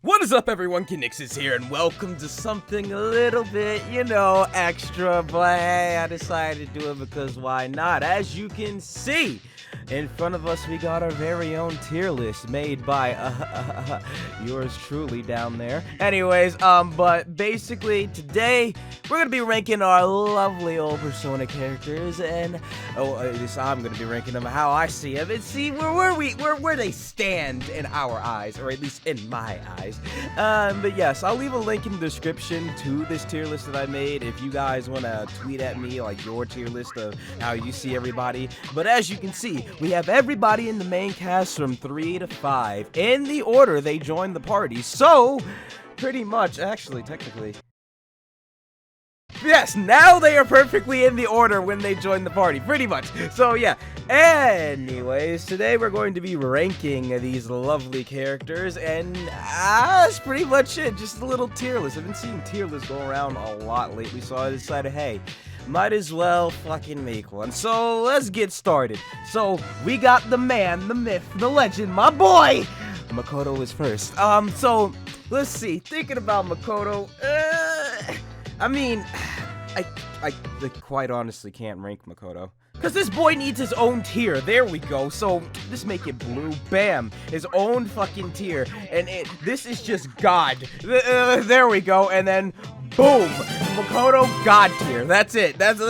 What is up, everyone? Kinix is here, and welcome to something a little bit, extra, but hey, I decided to do it because why not? As you can see, in front of us, we got our very own tier list made by, yours truly down there. Anyways, but basically, today, we're gonna be ranking our lovely old Persona characters, and, I'm gonna be ranking them how I see them, and see where they stand in our eyes, or at least in my eyes. But yes, I'll leave a link in the description to this tier list that I made if you guys want to tweet at me like your tier list of how you see everybody. But as you can see, we have everybody in the main cast from 3 to 5 in the order they joined the party. So pretty much, actually, technically, yes, now they are perfectly in the order when they join the party, pretty much. So yeah, anyways, today we're going to be ranking these lovely characters, and that's pretty much it. Just a little tier list. I've been seeing tier lists go around a lot lately, so I decided, hey, might as well fucking make one. So let's get started. So we got the man, the myth, the legend, my boy Makoto is first. So let's see, thinking about Makoto, I mean, I quite honestly can't rank Makoto. Because this boy needs his own tier. There we go. So, just make it blue. Bam. His own fucking tier. And this is just God. There we go. And then, boom. Makoto God tier. That's it. That's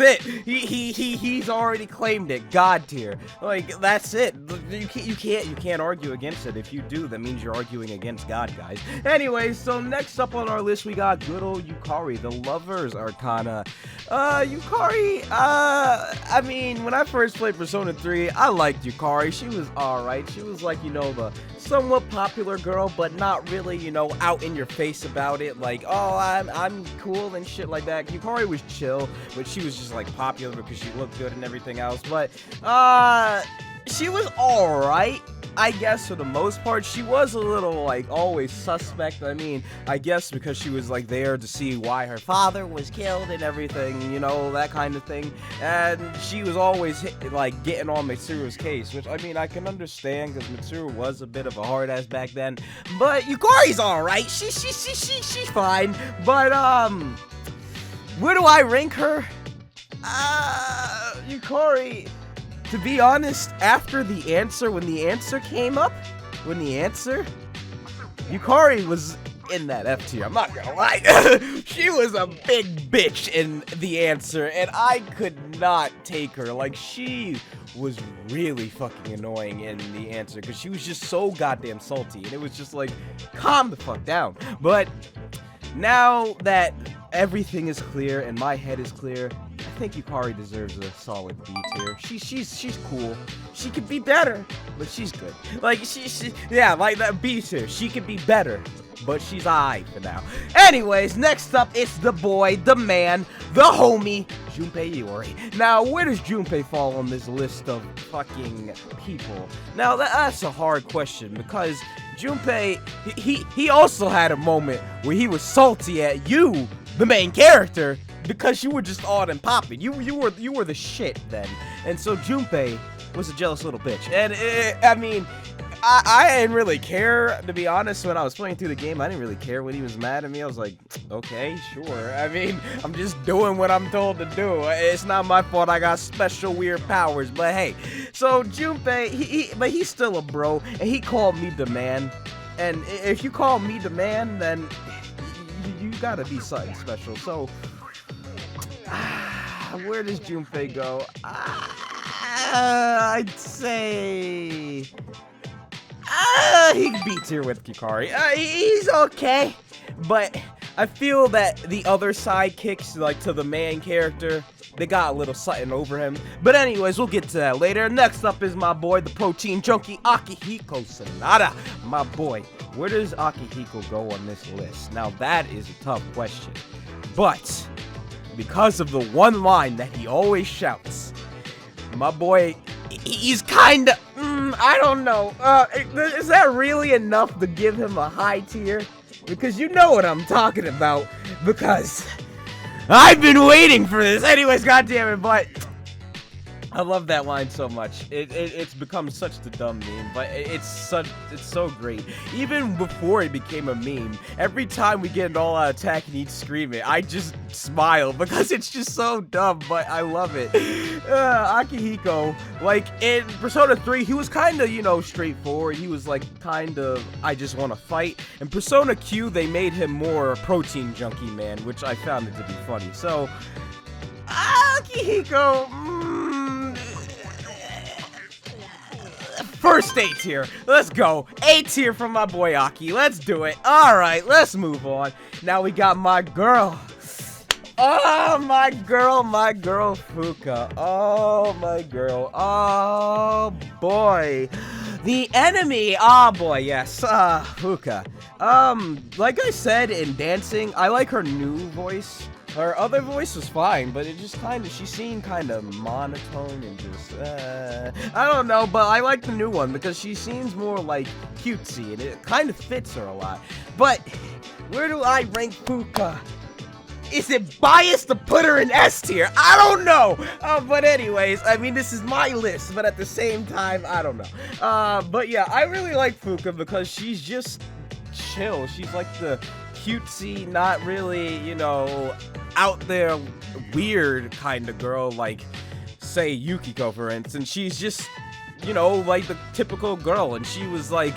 it. He's already claimed it. God tier. Like, that's it. You can't argue against it. If you do, that means you're arguing against God, guys. Anyways, so next up on our list, we got good old Yukari, the Lover's Arcana. Yukari, I mean, when I first played Persona 3, I liked Yukari. She was alright. She was like, the somewhat popular girl, but not really, out in your face about it. Like, oh, I'm cool and shit like that. Yukari was chill, but she was just, like, popular because she looked good and everything else. But, she was alright, I guess, for the most part. She was a little, like, always suspect. I mean, I guess because she was, like, there to see why her father was killed and everything, that kind of thing. And she was always, getting on Mitsuru's case, which, I mean, I can understand because Mitsuru was a bit of a hard-ass back then. But Yukari's alright. She's fine. But, where do I rank her? Yukari, to be honest, after the answer, when the answer came up, Yukari was in that F tier. I'm not gonna lie. She was a big bitch in the answer, and I could not take her. Like, she was really fucking annoying in the answer, because she was just so goddamn salty, and it was just like, calm the fuck down. But now that everything is clear and my head is clear, I think Yukari deserves a solid B tier. She's cool. She could be better, but she's good. Like, yeah, like that B tier. She could be better, but she's alright for now. Anyways, next up, it's the boy, the man, the homie, Junpei Iori. Now, where does Junpei fall on this list of fucking people? Now, that's a hard question, because Junpei, he also had a moment where he was salty at you, the main character, because you were just on and popping. You were the shit then. And so Junpei was a jealous little bitch. And I mean, I didn't really care, to be honest. When I was playing through the game, I didn't really care when he was mad at me. I was like, okay, sure. I mean, I'm just doing what I'm told to do. It's not my fault I got special weird powers, but hey. So Junpei, but he's still a bro, and he called me the man. And if you call me the man, then you gotta be something special. So, where does Junpei go? I'd say he can be tier with Yukari. He's okay, but I feel that the other sidekicks, like to the main character, they got a little something over him. But anyways, we'll get to that later. Next up is my boy, the protein junkie, Akihiko Sanada. My boy, where does Akihiko go on this list? Now, that is a tough question. But because of the one line that he always shouts, my boy, he's kinda, I don't know. Is that really enough to give him a high tier? Because you know what I'm talking about. Because I've been waiting for this. Anyways, goddammit, but I love that line so much. It's become such the dumb meme, but it's so great. Even before it became a meme, every time we get an all-out attack and he'd scream it, I just smile because it's just so dumb, but I love it. Akihiko, like in Persona 3, he was kind of, you know, straightforward. He was like kind of, I just want to fight. In Persona Q, they made him more protein junkie man, which I found it to be funny. So, Akihiko, first A tier. Let's go. A tier from my boy Aki. Let's do it. Alright, let's move on. Now we got my girl. Oh, my girl Fuka. Oh, my girl. Oh, boy. The enemy. Oh, boy, yes. Fuka. Like I said in dancing, I like her new voice. Her other voice was fine, but it just she seemed kind of monotone and just, I don't know, but I like the new one because she seems more, like, cutesy, and it kind of fits her a lot. But, where do I rank Fuka? Is it biased to put her in S tier? I don't know! But anyways, I mean, this is my list, but at the same time, I don't know. But yeah, I really like Fuka because she's just chill. She's like the cutesy, not really, you know, out there weird kind of girl, like say Yukiko for instance. She's just, you know, like the typical girl, and she was like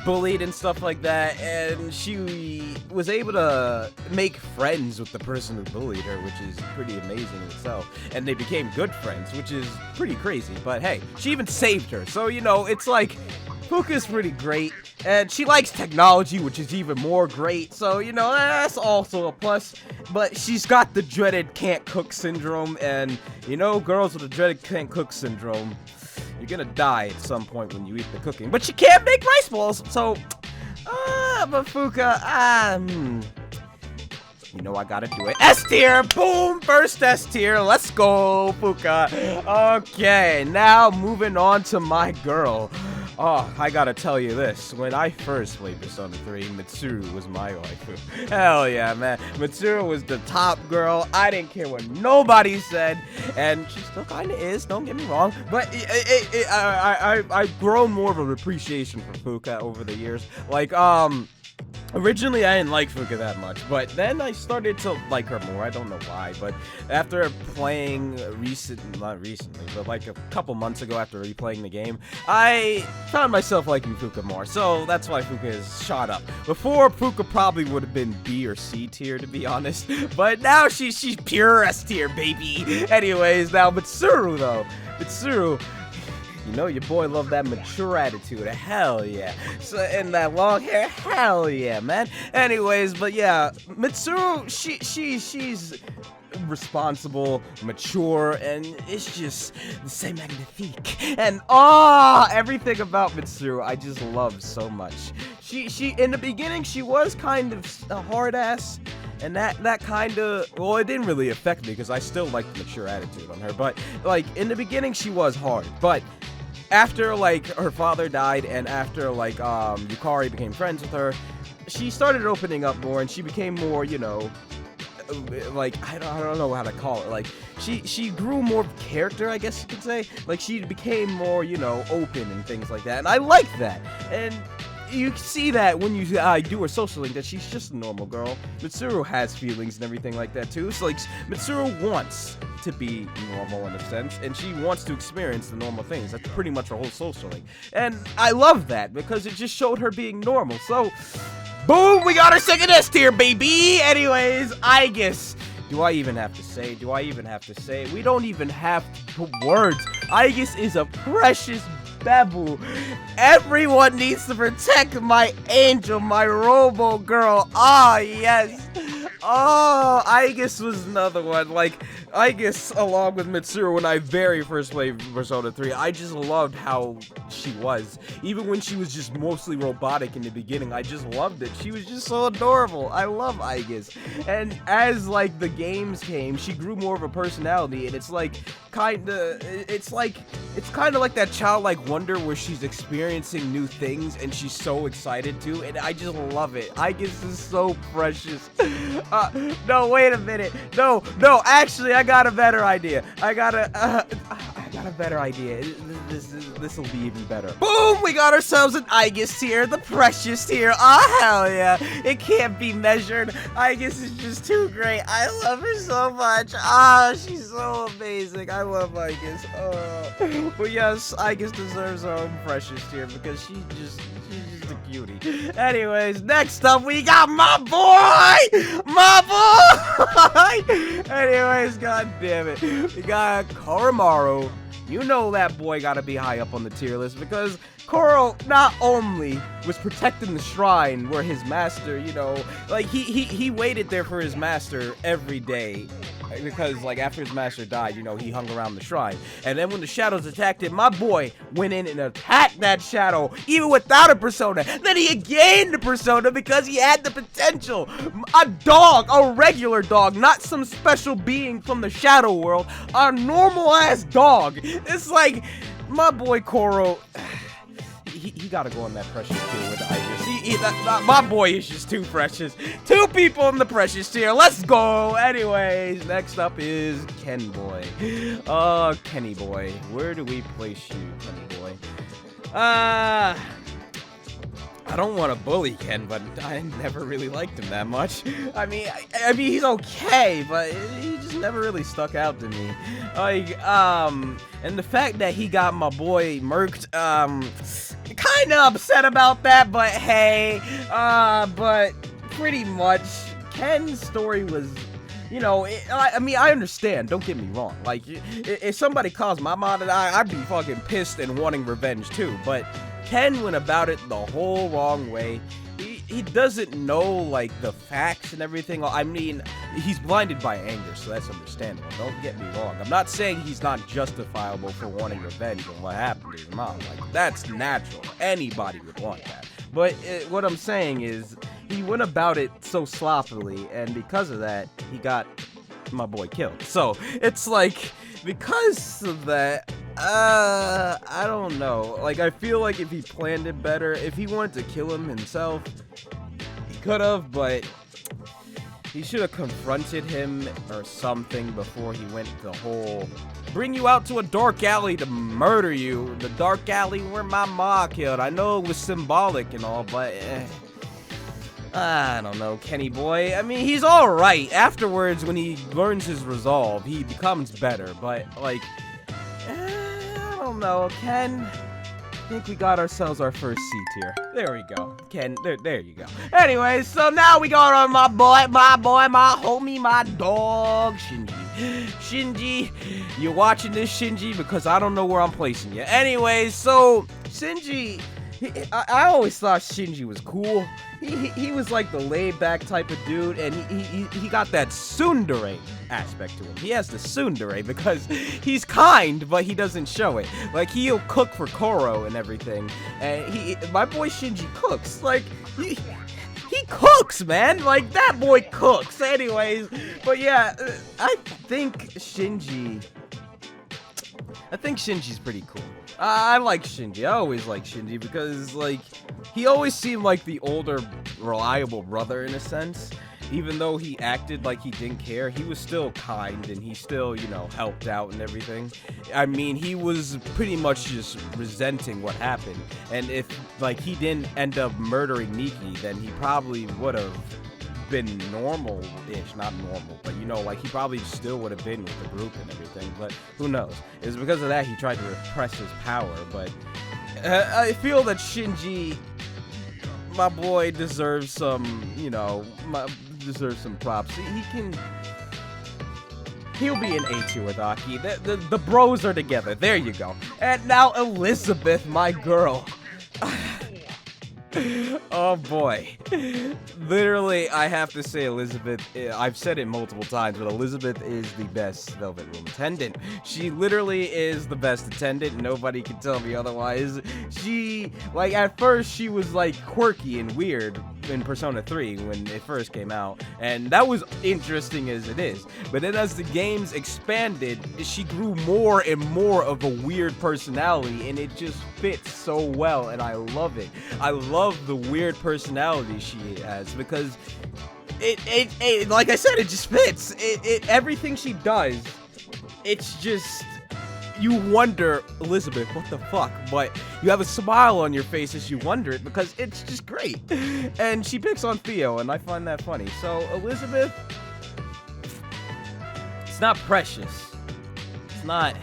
bullied and stuff like that, and she was able to make friends with the person who bullied her, which is pretty amazing in itself, and they became good friends, which is pretty crazy. But hey, she even saved her, so you know, it's like Fuka's pretty great, and she likes technology, which is even more great, so, you know, that's also a plus. But she's got the dreaded can't cook syndrome, and, you know, girls with the dreaded can't cook syndrome, you're gonna die at some point when you eat the cooking. But she can't make rice balls, so, but Fuka, you know I gotta do it. S tier! Boom! First S tier. Let's go, Fuka. Okay, now moving on to my girl. Oh, I gotta tell you this. When I first played Persona 3, Mitsuru was my waifu. Hell yeah, man. Mitsuru was the top girl. I didn't care what nobody said. And she still kinda is, don't get me wrong. But I've grown more of an appreciation for Fuka over the years. Like, originally, I didn't like Fuka that much, but then I started to like her more. I don't know why, but after playing not recently, but like a couple months ago after replaying the game, I found myself liking Fuka more, so that's why Fuka is shot up. Before, Fuka probably would have been B or C tier, to be honest, but now she's pure S tier, baby. Anyways, now Mitsuru, though. Mitsuru, you know your boy loved that mature attitude. Hell yeah. So, and that long hair. Hell yeah, man. Anyways, but yeah, Mitsuru, she's responsible, mature, and it's just c'est magnifique. And everything about Mitsuru I just love so much. She in the beginning she was kind of a hard ass. And that kind of, well, it didn't really affect me because I still liked the mature attitude on her. But, like, in the beginning, she was hard. But after, like, her father died and after, like, Yukari became friends with her, she started opening up more and she became more, you know, like, I don't know how to call it. Like, she grew more of character, I guess you could say. Like, she became more, you know, open and things like that. And I like that. And you see that when you do her social link, that she's just a normal girl. Mitsuru has feelings and everything like that too. So like, Mitsuru wants to be normal in a sense, and she wants to experience the normal things. That's pretty much her whole social link. And I love that because it just showed her being normal. So, boom, we got our second S tier, baby! Anyways, I guess, do I even have to say? Do I even have to say? We don't even have to put words. Aegis is a precious Babu. Everyone needs to protect my angel, my robo girl. Yes. Aegis was another one. Like, Aegis, along with Mitsuru, when I very first played Persona 3, I just loved how she was. Even when she was just mostly robotic in the beginning, I just loved it. She was just so adorable. I love Aegis. And as, like, the games came, she grew more of a personality, and it's like, it's kind of like that childlike wonder where she's experiencing new things, and she's so excited to, and I just love it. Aegis is so precious. No, wait a minute. No, actually, I got a better idea. I got a better idea. This will be even better. Boom! We got ourselves an Aegis tier, the precious tier. Oh, hell yeah. It can't be measured. Aegis is just too great. I love her so much. Ah, she's so amazing. I love Aegis. Oh. But yes, Aegis deserves her own precious tier because she's just a cutie. Anyways, next up we got my boy! My boy! Anyways, god damn it. We got Koromaru. You know that boy gotta be high up on the tier list because Koro not only was protecting the shrine where his master, you know, like he waited there for his master every day because like after his master died, you know, he hung around the shrine. And then when the shadows attacked him, my boy went in and attacked that shadow even without a persona. Then he gained the persona because he had the potential. A dog, a regular dog, not some special being from the shadow world, a normal ass dog. It's like my boy Koro, he gotta go on that precious tier with the Aegis. My boy is just too precious. Two people in the precious tier. Let's go. Anyways, next up is Ken boy. Kenny boy. Where do we place you, Kenny boy? I don't want to bully Ken, but I never really liked him that much. I mean, he's okay, but he just never really stuck out to me. Like, and the fact that he got my boy murked, kind of upset about that, but hey, but pretty much Ken's story was, you know, I mean, I understand, don't get me wrong. Like, if somebody caused my mom to die, I'd be fucking pissed and wanting revenge too, but Ken went about it the whole wrong way. He doesn't know, like, the facts and everything. I mean, he's blinded by anger, so that's understandable. Don't get me wrong. I'm not saying he's not justifiable for wanting revenge on what happened to his mom. Like, that's natural. Anybody would want that. But what I'm saying is, he went about it so sloppily, and because of that, he got my boy killed. So, it's like, because of that, I don't know. Like, I feel like if he planned it better, if he wanted to kill him himself, he could have, but he should have confronted him or something before he went the whole bring you out to a dark alley to murder you. The dark alley where my ma killed. I know it was symbolic and all, but I don't know, Kenny boy. I mean, he's alright. Afterwards, when he learns his resolve, he becomes better, but like, I don't know, Ken. I think we got ourselves our first C tier. There we go. Ken, there you go. Anyway, so now we got on my homie, my dog, Shinji. Shinji, you're watching this, Shinji, because I don't know where I'm placing you. Anyway, so Shinji, I always thought Shinji was cool. He was like the laid-back type of dude, and he got that tsundere aspect to him. He has the tsundere because he's kind, but he doesn't show it. Like, he'll cook for Koro and everything, and my boy Shinji cooks. Like, he cooks, man. Like, that boy cooks. Anyways, but yeah, I think Shinji's pretty cool. I like Shinji. I always like Shinji because, like, he always seemed like the older, reliable brother in a sense. Even though he acted like he didn't care, he was still kind and he still, you know, helped out and everything. I mean, he was pretty much just resenting what happened. And if, like, he didn't end up murdering Miki, then he probably would have been normal-ish, not normal, but you know, like, he probably still would have been with the group and everything, but who knows. It's because of that he tried to repress his power, but I feel that Shinji, my boy, deserves some, you know, deserves some props. He'll be an A2 with Aki. The bros are together. There you go. And now Elizabeth, my girl. Oh boy. Literally, I have to say Elizabeth, I've said it multiple times, but Elizabeth is the best Velvet Room attendant. She literally is the best attendant. Nobody can tell me otherwise. She, like, at first she was like quirky and weird in Persona 3 when it first came out, and that was interesting as it is. But then as the games expanded, she grew more and more of a weird personality, and it just fits so well, and I love it. I love the weird personality she has because like I said, it just fits. Everything she does, it's just, you wonder, Elizabeth, what the fuck? But you have a smile on your face as you wonder it because it's just great. And she picks on Theo, and I find that funny. So, Elizabeth, it's not precious. It's not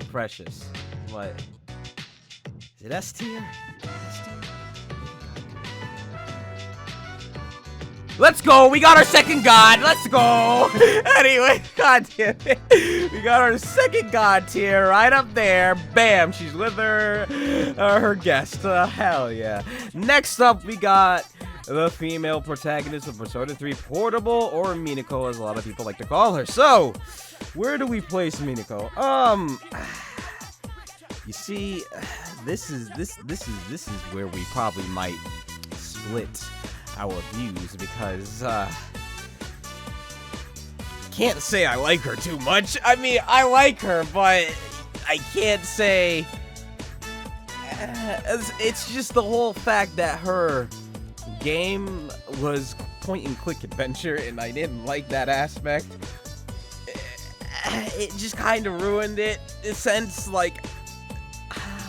precious. But, is it S tier? Let's go! We got our second god! Let's go! Anyway, god damn it. We got our second god tier right up there. Bam! She's with her guest. Hell yeah. Next up, we got the female protagonist of Persona 3 Portable, or Minako, as a lot of people like to call her. So, where do we place Minako? You see, this is where we probably might split our views, because can't say I like her too much. I mean, I like her, but I can't say it's just the whole fact that her game was point and click adventure, and I didn't like that aspect. It just kind of ruined it in a sense. Like,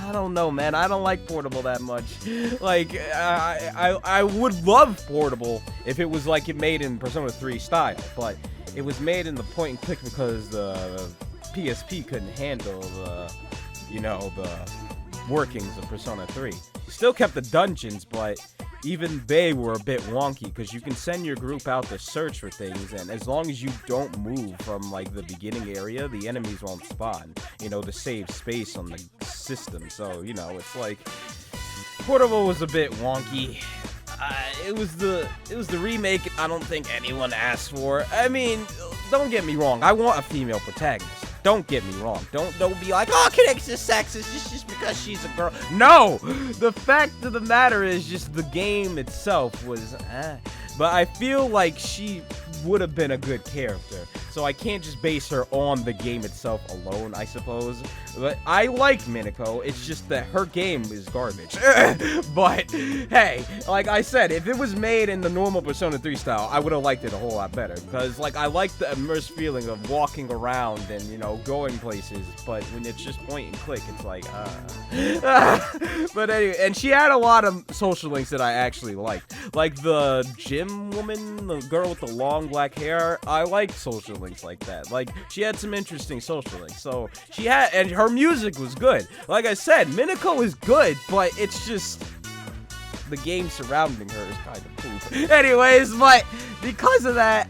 I don't know, man. I don't like Portable that much. Like, I would love Portable if it was like it made in Persona 3 style, but it was made in the point and click because the PSP couldn't handle the, the workings of Persona 3. Still kept the dungeons, but even they were a bit wonky because you can send your group out to search for things, and as long as you don't move from like the beginning area, the enemies won't spawn, to save space on the system. So, it's like Portable was a bit wonky. It was the remake I don't think anyone asked for. I mean, don't get me wrong, I want a female protagonist. Don't get me wrong. Don't be like, oh, Kinect's is sexist just because she's a girl. No! The fact of the matter is just the game itself was, But I feel like she would have been a good character. So I can't just base her on the game itself alone, I suppose. But I like Minako. It's just that her game is garbage. But, hey, like I said, if it was made in the normal Persona 3 style, I would have liked it a whole lot better. Because, like, I like the immersed feeling of walking around and, going places. But when it's just point and click, it's like, But anyway, and she had a lot of social links that I actually liked. Like the gym woman, the girl with the long black hair. I liked social links like that. Like, she had some interesting social links. So she had, and her music was good. Like I said, Minako is good, but it's just the game surrounding her is kind of poop. Anyways, but because of that,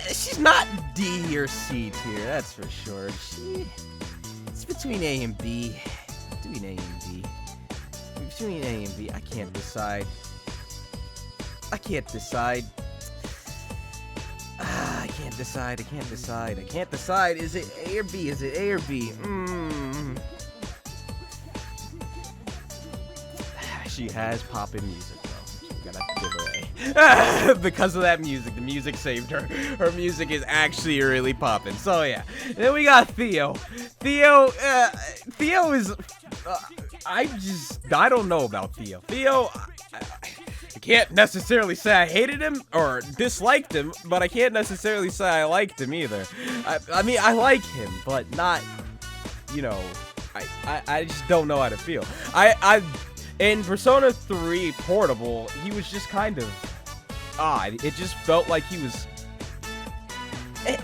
she's not D or C tier, that's for sure. It's between A and B. Between A and B. Between A and B, I can't decide. I can't decide. I can't decide. Is it A or B? She has poppin' music, though. You gotta give her A. Because of that music. The music saved her. Her music is actually really poppin'. So, yeah. Then we got Theo. Theo is... I don't know about Theo. Theo... I can't necessarily say I hated him or disliked him, but I can't necessarily say I liked him either. I mean, I like him, but not, I just don't know how to feel. In Persona 3 Portable, he was just kind of odd. It just felt like he was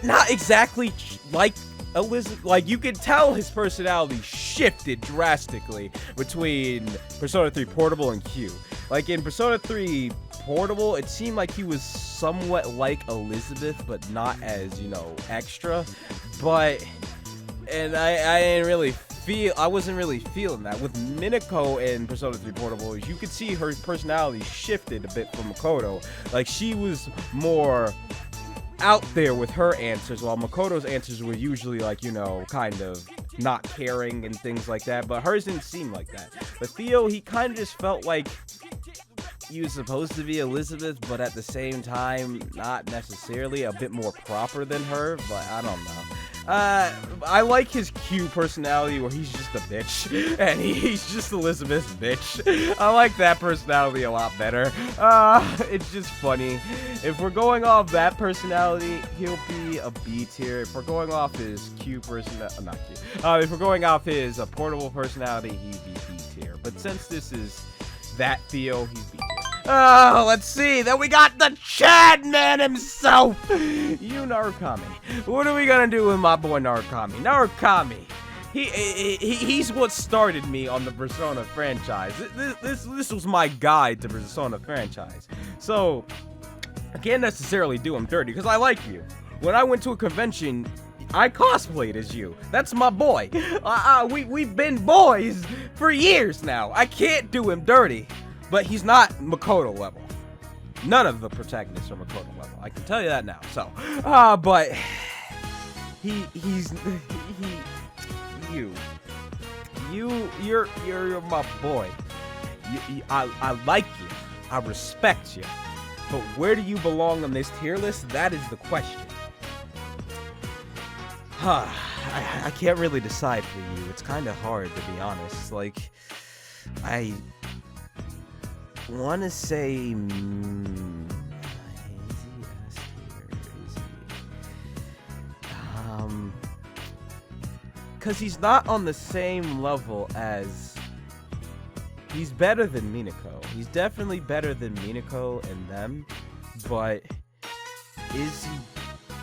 not exactly like Elizabeth. Like, you could tell his personality shifted drastically between Persona 3 Portable and Q. Like, in Persona 3 Portable, it seemed like he was somewhat like Elizabeth, but not as, extra. But, and I wasn't really feeling that. With Minako in Persona 3 Portable, you could see her personality shifted a bit from Makoto. Like, she was more out there with her answers, while Makoto's answers were usually like, kind of not caring and things like that, but hers didn't seem like that. But Theo, he kind of just felt like he was supposed to be Elizabeth, but at the same time, not necessarily, a bit more proper than her, but I don't know. I like his cute personality where he's just a bitch, and he's just Elizabeth's bitch. I like that personality a lot better. It's just funny. If we're going off that personality, he'll be a B tier. If we're going off his cute personality, not cute. If we're going off his portable personality, he'd be B tier. But since this is that Theo, he's B tier. Oh, let's see. Then we got the Chad man himself, you Narukami. What are we gonna do with my boy Narukami? Narukami, he's what started me on the Persona franchise. This was my guide to Persona franchise. So I can't necessarily do him dirty because I like you. When I went to a convention, I cosplayed as you. That's my boy. We've been boys for years now. I can't do him dirty. But he's not Makoto level. None of the protagonists are Makoto level. I can tell you that now. So, but you're my boy. I like you. I respect you. But where do you belong on this tier list? That is the question. I can't really decide for you. It's kind of hard, to be honest. Like, I want to say, is he S tier? Is he? Because he's not on the same level as. He's better than Minako. He's definitely better than Minako and them, but is he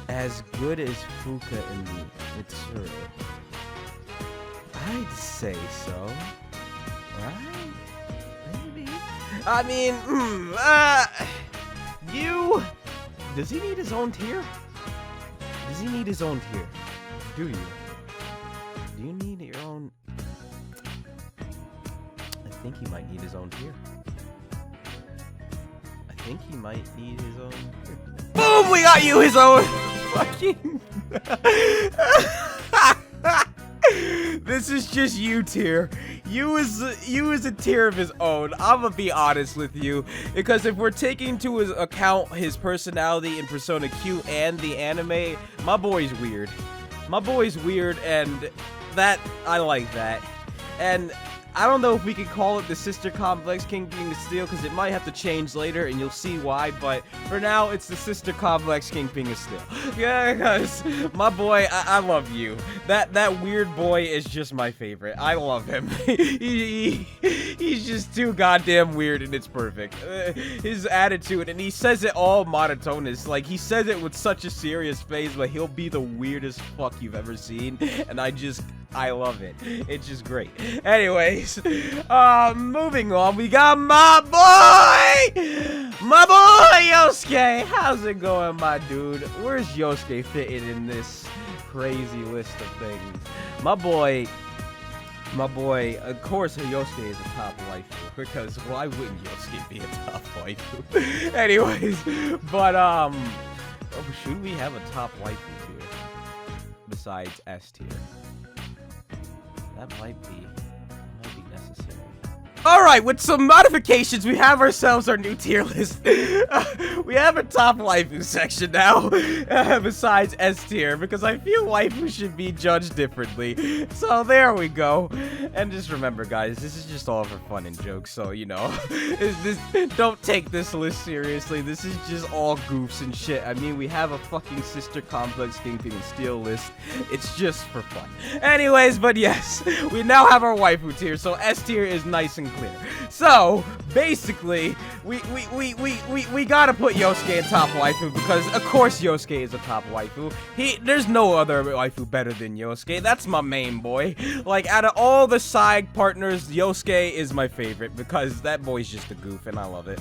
as good as Fuka and Mitsuru? I'd say so. Right? Maybe. I mean, does he need his own tier? Does he need his own tier? Do you? Do you need your own? I think he might need his own tier. I think he might need his own tier. Boom! We got you his own fucking. This is just you tier. You is a tier of his own. I'm gonna be honest with you, because if we're taking into account his personality in Persona Q and the anime, my boy's weird. My boy's weird, and that I like that. And I don't know if we could call it the Sister Complex King Being of Steel, because it might have to change later, and you'll see why, but for now, it's the Sister Complex King Being of Steel. Yeah, because my boy, I love you. That weird boy is just my favorite. I love him. He's just too goddamn weird, and it's perfect. His attitude, and he says it all monotonous. Like, he says it with such a serious face, but he'll be the weirdest fuck you've ever seen, and I love it. It's just great. Anyways, moving on, we got my boy Yosuke. How's it going, my dude? Where's Yosuke fitting in this crazy list of things? My boy, of course, Yosuke is a top waifu, because why wouldn't Yosuke be a top waifu? Anyways, but should we have a top waifu tier besides S tier? That might be necessary. Alright, with some modifications, we have ourselves our new tier list. We have a top waifu section now, besides S tier, because I feel waifu should be judged differently. So there we go. And just remember, guys, this is just all for fun and jokes, so, you know, don't take this list seriously. This is just all goofs and shit. I mean, we have a fucking Sister Complex Kingpin and Steel list. It's just for fun. Anyways, but yes, we now have our waifu tier, so S tier is nice and clear. So basically, we gotta put Yosuke in top waifu, because of course Yosuke is a top waifu. There's no other waifu better than Yosuke. That's my main boy. Like, out of all the side partners, Yosuke is my favorite, because that boy's just a goof and I love it.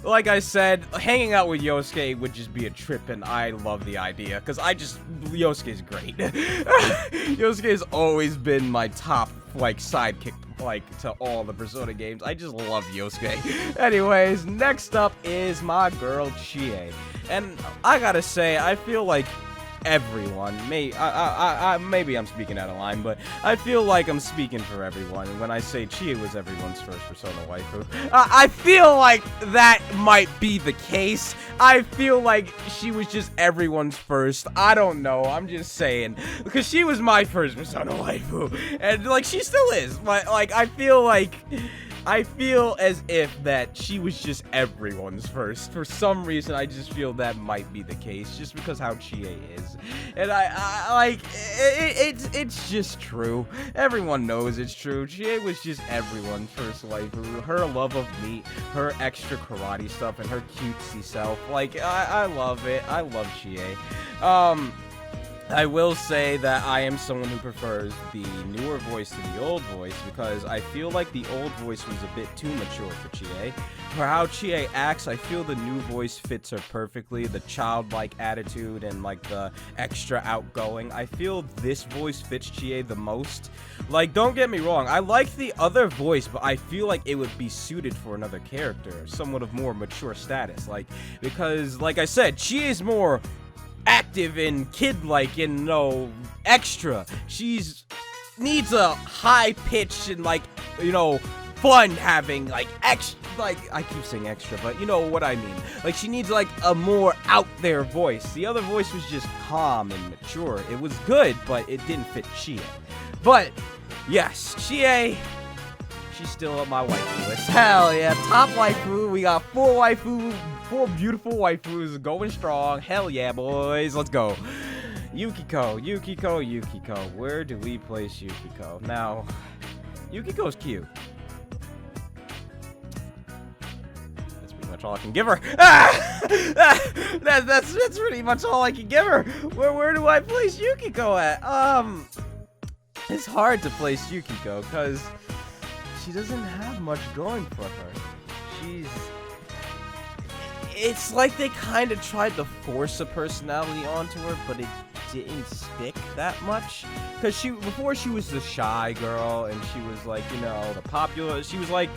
Like I said, hanging out with Yosuke would just be a trip, and I love the idea, because Yosuke's great. Yosuke's always been my top sidekick to all the Persona games. I just love Yosuke. Anyways, next up is my girl Chie. And I gotta say, I feel like everyone. Maybe I'm speaking out of line, but I feel like I'm speaking for everyone when I say Chie was everyone's first Persona waifu. I feel like that might be the case. I feel like she was just everyone's first. I don't know. I'm just saying, because she was my first Persona waifu, and like she still is. But like I feel as if that she was just everyone's first. For some reason, I just feel that might be the case, just because how Chie is. And I like, it's just true. Everyone knows it's true. Chie was just everyone's first waifu. Her love of meat, her extra karate stuff, and her cutesy self. Like, I love it. I love Chie. I will say that I am someone who prefers the newer voice to the old voice, because I feel like the old voice was a bit too mature for Chie. For how Chie acts, I feel the new voice fits her perfectly. The childlike attitude and like the extra outgoing. I feel this voice fits Chie the most. Like, don't get me wrong, I like the other voice, but I feel like it would be suited for another character, somewhat of more mature status. Like, because like I said, Chie is more active and kid-like and no extra. She's needs a high pitch and like, you know, fun having like extra, like I keep saying extra, but you know what I mean. Like she needs like a more out there voice. The other voice was just calm and mature. It was good, but it didn't fit Chie. But yes, Chie, she's still on my waifu list. Hell yeah, top waifu. We got four beautiful waifus going strong. Hell yeah, boys. Let's go. Yukiko. Where do we place Yukiko? Now, Yukiko's cute. That's pretty much all I can give her. That's pretty much all I can give her. Where do I place Yukiko at? It's hard to place Yukiko because she doesn't have much going for her. It's like they kind of tried to force a personality onto her, but it didn't stick that much. Because before she was the shy girl, and she was like, you know, the popular. She was like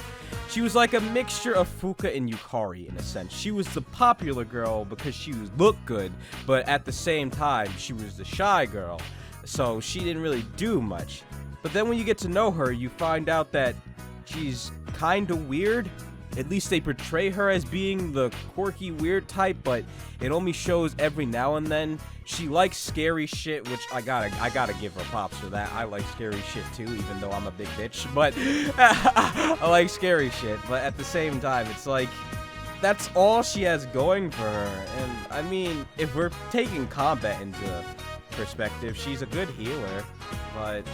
a mixture of Fuka and Yukari in a sense. She was the popular girl because she looked good, but at the same time, she was the shy girl. So she didn't really do much. But then when you get to know her, you find out that she's kind of weird. At least they portray her as being the quirky, weird type, but it only shows every now and then. She likes scary shit, which I gotta give her props for that. I like scary shit too, even though I'm a big bitch. But I like scary shit. But at the same time, it's like that's all she has going for her. And I mean, if we're taking combat into perspective, she's a good healer. But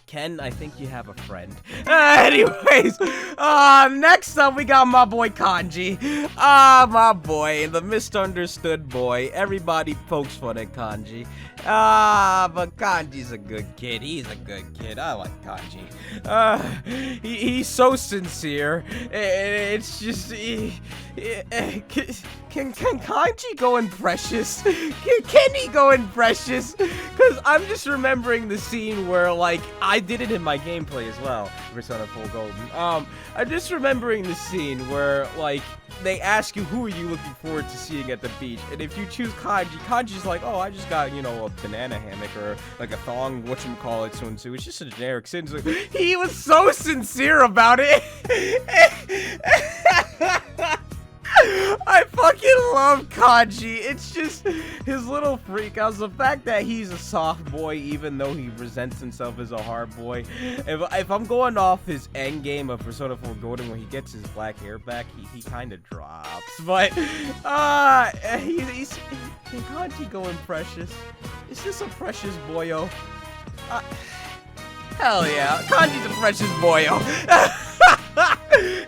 Ken, I think you have a friend. Anyways, next up we got my boy Kanji. My boy, the misunderstood boy. Everybody pokes fun at Kanji. But Kanji's a good kid. He's a good kid. I like Kanji. He's so sincere. It's just, can Kanji go in Precious? Can he go in Precious? Because I'm just remembering the scene where, like, I did it in my gameplay as well, Persona 4 Golden. I'm just remembering the scene where, like, they ask you who are you looking forward to seeing at the beach, and if you choose Kanji's like, oh, I just got, you know, a banana hammock or like a thong, whatchamacallit, swimsuit. It's just a generic swimsuit. He was so sincere about it. I fucking love Kanji. It's just his little freak outs. The fact that he's a soft boy, even though he presents himself as a hard boy. If I'm going off his end game of Persona 4 Golden, when he gets his black hair back, he kind of drops. But can Kanji go in Precious? Is this a Precious boyo? Hell yeah, Kanji's a Precious boyo.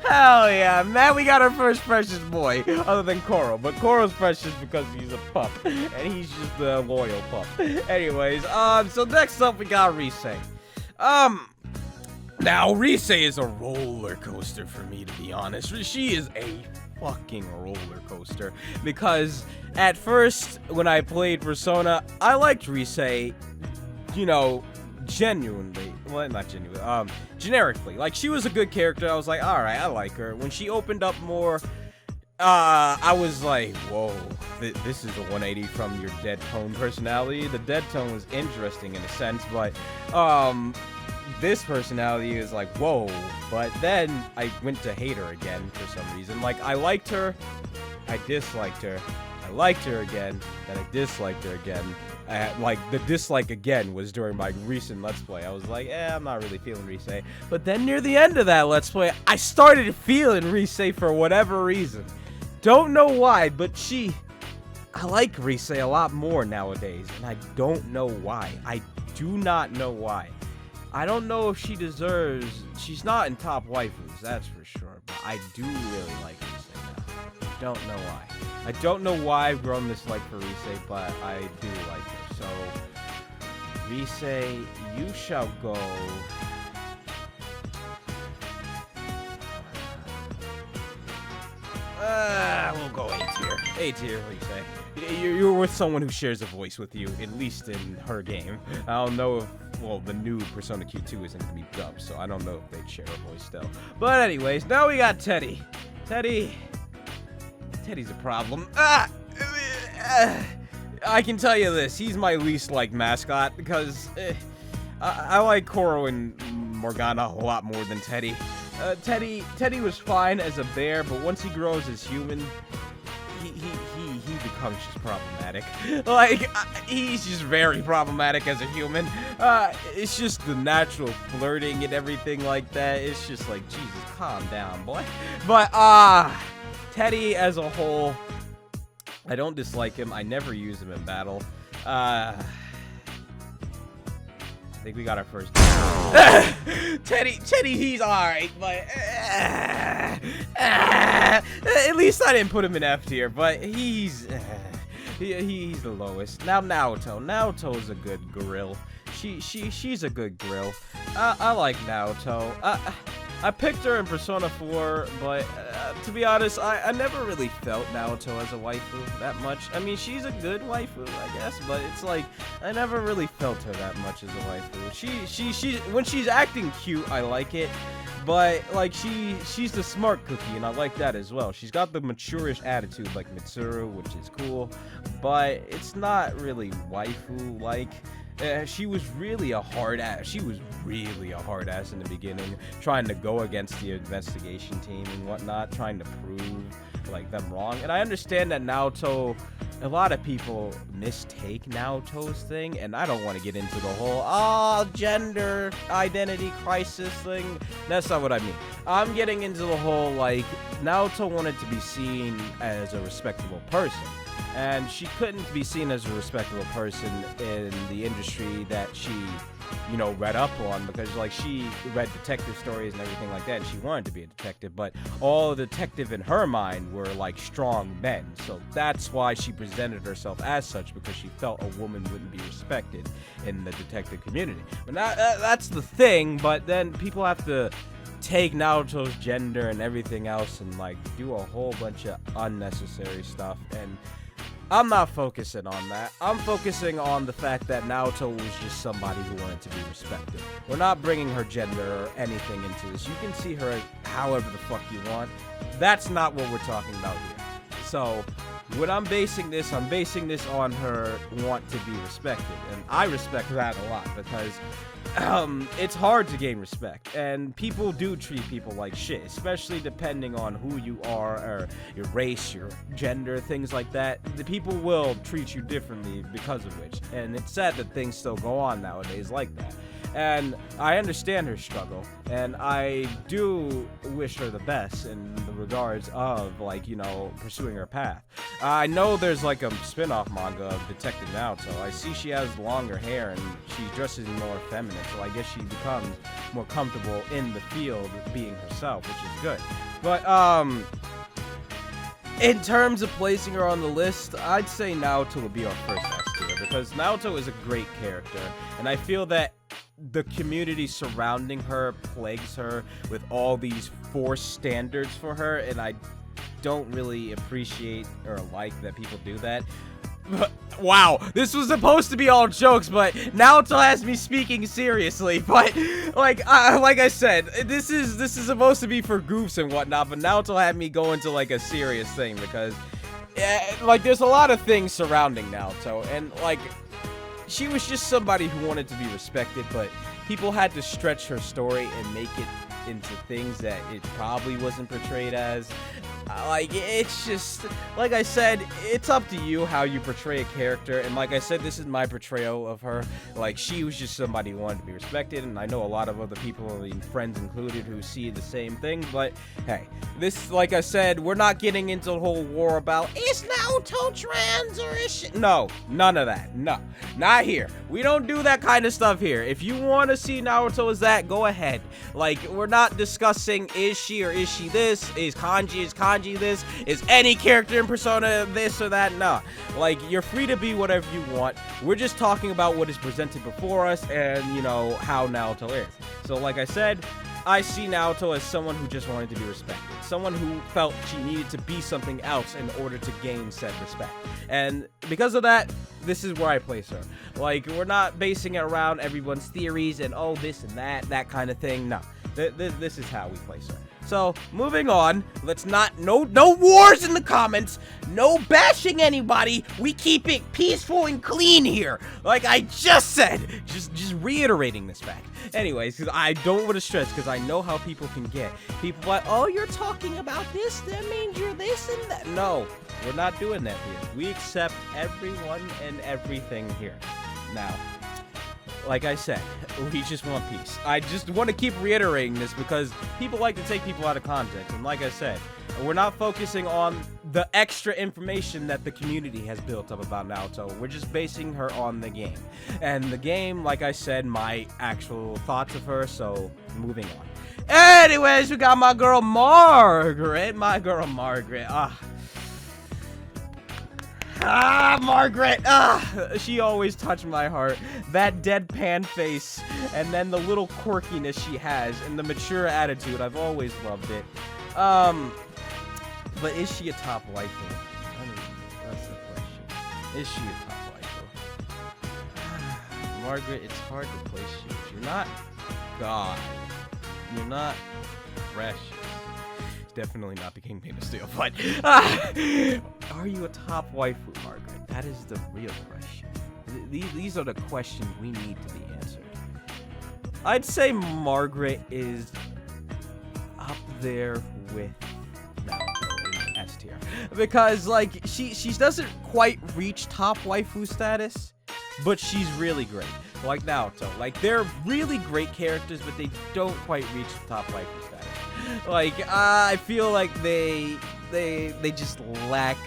Hell yeah, man, we got our first Precious boy, other than Koro. But Koro's Precious because he's a pup, and he's just a loyal pup. Anyways, so next up we got Rise. Now Rise is a roller coaster for me, to be honest. She is a fucking roller coaster, because at first, when I played Persona, I liked Rise, you know, genuinely. Well, not genuinely, generically. Like, she was a good character. I was like, alright, I like her. When she opened up more, I was like, whoa, this is a 180 from your dead tone personality. The dead tone was interesting in a sense, but this personality is like, whoa. But then I went to hate her again for some reason. Like, I liked her, I disliked her, I liked her again, then I disliked her again. Like, the dislike again was during my recent Let's Play. I was like, I'm not really feeling Rise. But then near the end of that Let's Play, I started feeling Rise for whatever reason. Don't know why, but I like Rise a lot more nowadays, and I don't know why. I do not know why. I don't know if she deserves... She's not in top waifus, that's for sure, but I do really like Rise now. Don't know why. I don't know why I've grown this like for Rise, but I do like her. So, Rise, you shall go... we'll go A tier. A tier, Rise. You're with someone who shares a voice with you, at least in her game. I don't know if, well, the new Persona Q2 isn't gonna be dubbed, so I don't know if they'd share a voice still. But anyways, now we got Teddy. Teddy's a problem. I can tell you this, he's my least liked mascot because I like Koro and Morgana a lot more than Teddy. Teddy was fine as a bear, but once he grows as human, he becomes just problematic. Like, he's just very problematic as a human. It's just the natural flirting and everything like that. It's just like, Jesus, calm down, boy. But, Teddy as a whole, I don't dislike him. I never use him in battle. I think we got our first Teddy, he's alright, but at least I didn't put him in F tier, but he's the lowest. Now Naoto's a good grill. She's a good grill. I like Naoto. I picked her in Persona 4, but to be honest, I never really felt Naoto as a waifu that much. I mean, she's a good waifu, I guess, but it's like, I never really felt her that much as a waifu. When she's acting cute, I like it, but like, she's the smart cookie, and I like that as well. She's got the mature-ish attitude like Mitsuru, which is cool, but it's not really waifu-like. She was really a hard ass. She was really a hard ass in the beginning, trying to go against the investigation team and whatnot, trying to prove like them wrong. And I understand that Naoto, a lot of people mistake Naoto's thing, and I don't want to get into the whole gender identity crisis thing. That's not what I mean. I'm getting into the whole, like, Naoto wanted to be seen as a respectable person. And she couldn't be seen as a respectable person in the industry that she, you know, read up on, because, like, she read detective stories and everything like that, and she wanted to be a detective, but all the detective in her mind were, like, strong men. So that's why she presented herself as such, because she felt a woman wouldn't be respected in the detective community. But that's the thing, but then people have to take Naoto's gender and everything else and, like, do a whole bunch of unnecessary stuff, and I'm not focusing on that. I'm focusing on the fact that Naoto was just somebody who wanted to be respected. We're not bringing her gender or anything into this. You can see her however the fuck you want. That's not what we're talking about here. So, when I'm basing this on her want to be respected. And I respect that a lot, because it's hard to gain respect, and people do treat people like shit, especially depending on who you are, or your race, your gender, things like that. The people will treat you differently because of which, and it's sad that things still go on nowadays like that. And I understand her struggle, and I do wish her the best in the regards of, like, you know, pursuing her path. I know there's like a spin-off manga of Detective Naoto. I see she has longer hair and she dresses more feminine, so I guess she becomes more comfortable in the field being herself, which is good. But in terms of placing her on the list, I'd say Naoto would be our first S tier, because Naoto is a great character, and I feel that the community surrounding her plagues her with all these forced standards for her, and I don't really appreciate or like that people do that. Wow, this was supposed to be all jokes, but Naoto has me speaking seriously. But like I said, this is supposed to be for goofs and whatnot. But Naoto had me go into like a serious thing because, like, there's a lot of things surrounding Naoto, and like, she was just somebody who wanted to be respected, but people had to stretch her story and make it into things that it probably wasn't portrayed as. Like, it's just, like I said, it's up to you how you portray a character, and like I said, this is my portrayal of her. Like, she was just somebody who wanted to be respected, and I know a lot of other people, I mean, friends included, who see the same thing, but hey, this, like I said, we're not getting into a whole war about, is Naoto trans, or is she? No, none of that, no, not here. We don't do that kind of stuff here. If you want to see Naoto as that, go ahead. Like, we're not discussing, is she or is she this, is Kanji this, is any character in Persona this or that. No, like, you're free to be whatever you want. We're just talking about what is presented before us and, you know, how Naoto is. So like I said, I see Naoto as someone who just wanted to be respected, someone who felt she needed to be something else in order to gain said respect, and because of that, this is where I place her. Like, we're not basing it around everyone's theories and, oh, this and that kind of thing. No, this is how we place her. So, moving on, let's not, no wars in the comments, no bashing anybody, we keep it peaceful and clean here, like I just said, just reiterating this fact. Anyways, because I don't want to stress, because I know how people can get. People like, oh, you're talking about this, that means you're this and that. No, we're not doing that here. We accept everyone and everything here. Now, like I said, we just want peace. I just want to keep reiterating this because people like to take people out of context. And like I said, we're not focusing on the extra information that the community has built up about Naoto. We're just basing her on the game. And the game, like I said, my actual thoughts of her, so moving on. Anyways, we got my girl Margaret. Margaret! She always touched my heart. That deadpan face, and then the little quirkiness she has, and the mature attitude. I've always loved it. But is she a top waifu? I mean, that's the question. Is she a top waifu? Margaret, it's hard to place you. You're not God. You're not precious. Definitely not the Kingpin of Steel, but are you a top waifu, Margaret? That is the real question. These are the questions we need to be answered. I'd say Margaret is up there with Naoto in S tier, because like she doesn't quite reach top waifu status, but she's really great. Like Naoto, like they're really great characters, but they don't quite reach the top waifu status. Like, I feel like they just lack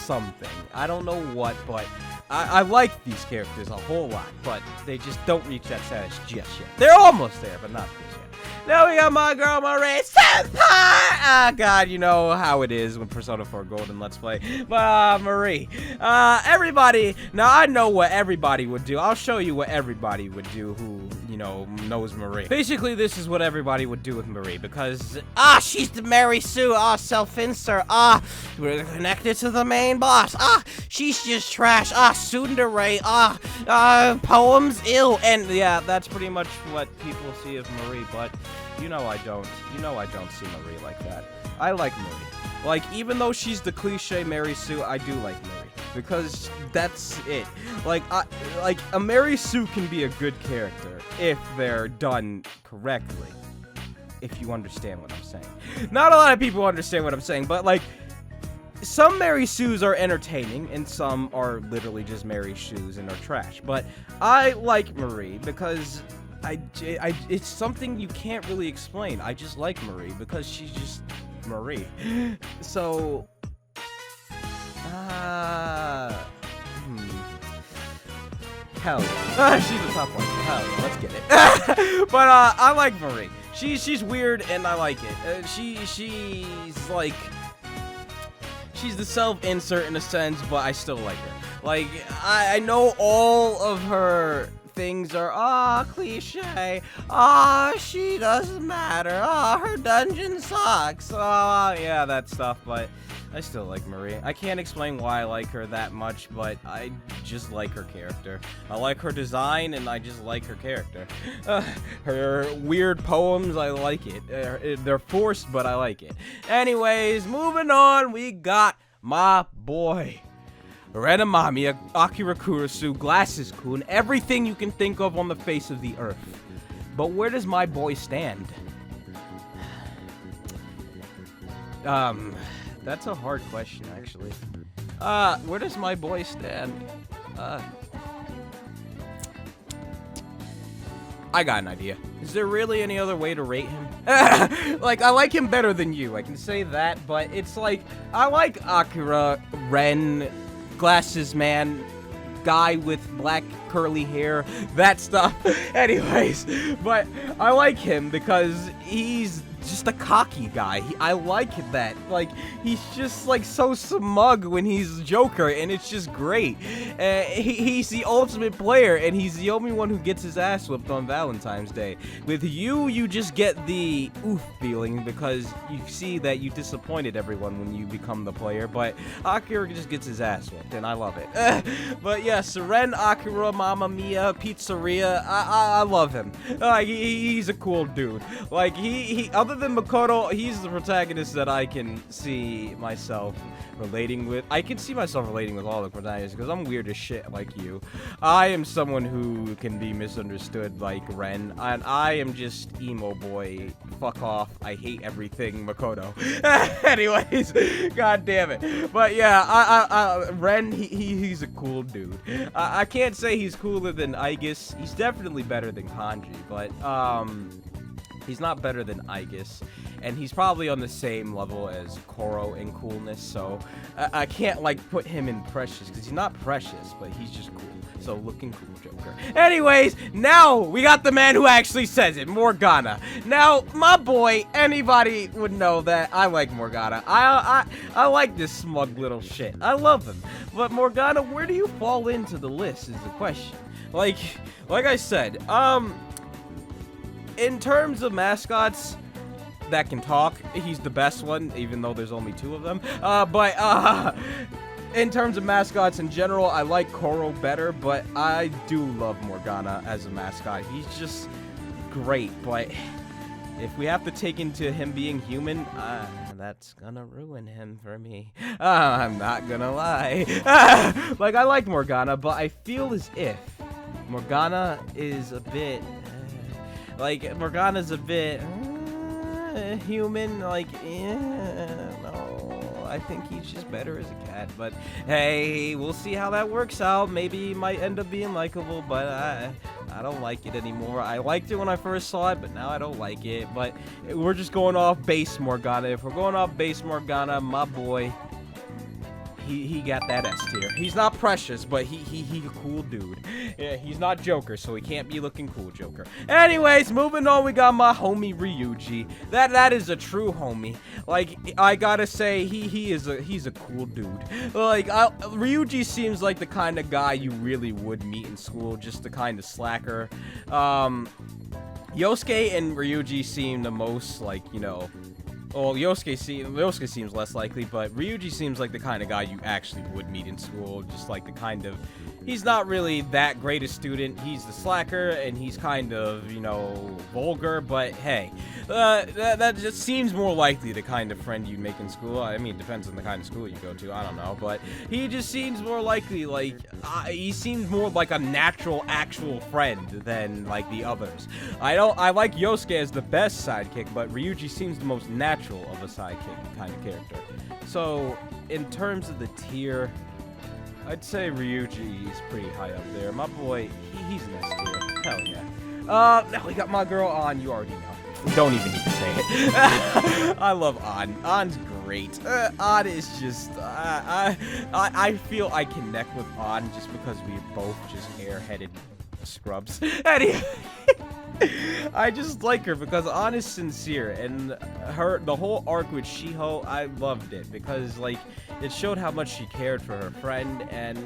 something. I don't know what, but I like these characters a whole lot, but they just don't reach that status just yet. They're almost there, but not just yet. Now we got my girl Marie Senpai! Ah, God, you know how it is when Persona 4 Golden Let's Play. But, Marie. Everybody, now I know what everybody would do. I'll show you what everybody would do who, you know, knows Marie. Basically, this is what everybody would do with Marie, because, she's the Mary Sue, self-insert, we're connected to the main boss, she's just trash, tsundere, poems ill, and yeah, that's pretty much what people see of Marie, but you know I don't see Marie like that. I like Marie. Like, even though she's the cliche Mary Sue, I do like Marie. Because that's it. Like, a Mary Sue can be a good character if they're done correctly. If you understand what I'm saying. Not a lot of people understand what I'm saying, but like, some Mary Sues are entertaining, and some are literally just Mary Sues and are trash. But I like Marie because it's something you can't really explain. I just like Marie because she's just Marie. So, hell yeah. She's a top one. Hell yeah, let's get it. But I like Marie. She's weird and I like it. She's like, she's the self-insert in a sense, but I still like her. Like, I know all of her things are, cliche, she doesn't matter, her dungeon sucks, yeah, that stuff, but I still like Marie. I can't explain why I like her that much, but I just like her character. I like her design, and I just like her character. Her weird poems, I like it. They're forced, but I like it. Anyways, moving on, we got my boy. Renamami, Akira Kurosu, Glasses-kun, everything you can think of on the face of the earth. But where does my boy stand? That's a hard question, actually. Where does my boy stand? I got an idea. Is there really any other way to rate him? Like, I like him better than you, I can say that, but it's like, I like Akira, Ren, Glasses Man, guy with black curly hair, that stuff. Anyways, but I like him because he's just a cocky guy. I like that. Like, he's just like so smug when he's Joker, and it's just great. He's the ultimate player, and he's the only one who gets his ass whipped on Valentine's Day. With you just get the oof feeling because you see that you disappointed everyone when you become the player, but Akira just gets his ass whipped, and I love it. But yeah, Seren, Akira, Mamma Mia, Pizzeria, I love him. He's a cool dude. Like, he other than Makoto, he's the protagonist that I can see myself relating with. I can see myself relating with all the protagonists because I'm weird as shit like you. I am someone who can be misunderstood like Ren, and I am just emo boy. Fuck off. I hate everything Makoto. Anyways, god damn it. But yeah, Ren, he's a cool dude. I can't say he's cooler than Aigis. He's definitely better than Kanji, but he's not better than Aigis, and he's probably on the same level as Koro in coolness, so I can't, like, put him in Precious, because he's not Precious, but he's just cool. So, looking cool, Joker. Anyways, now we got the man who actually says it, Morgana. Now, my boy, anybody would know that I like Morgana. I like this smug little shit. I love him. But Morgana, where do you fall into the list is the question. Like I said, in terms of mascots that can talk, he's the best one, even though there's only 2 of them. But in terms of mascots in general, I like Koro better, but I do love Morgana as a mascot. He's just great, but if we have to take into him being human, that's gonna ruin him for me. I'm not gonna lie. Like, I like Morgana, but I feel as if Morgana is a bit... like, Morgana's a bit human, like, no, I think he's just better as a cat, but hey, we'll see how that works out. Maybe he might end up being likable, but I don't like it anymore. I liked it when I first saw it, but now I don't like it, but we're just going off base Morgana. If we're going off base Morgana, my boy, he got that S tier. He's not Precious, but he a cool dude. Yeah, he's not Joker, so he can't be looking cool Joker. Anyways, moving on, we got my homie Ryuji. That is a true homie. Like, I gotta say, he's a cool dude. Like, Ryuji seems like the kind of guy you really would meet in school, just the kind of slacker. Yosuke and Ryuji seem the most, like, you know... well, Yosuke seems less likely, but Ryuji seems like the kind of guy you actually would meet in school. Just like the kind of... he's not really that great a student. He's the slacker, and he's kind of, you know, vulgar, but hey. That just seems more likely the kind of friend you'd make in school. I mean, it depends on the kind of school you go to. I don't know, but he just seems more likely, like... he seems more like a natural, actual friend than, like, the others. I like Yosuke as the best sidekick, but Ryuji seems the most natural of a sidekick kind of character. So, in terms of the tier, I'd say Ryuji is pretty high up there. My boy, he's an S tier. Hell yeah. Now we got my girl An. You already know. Don't even need to say it. I love An. An's great. An is just... I feel I connect with An just because we're both just airheaded scrubs. Anyway... I just like her because An is sincere, and the whole arc with Shiho, I loved it because, like, it showed how much she cared for her friend, and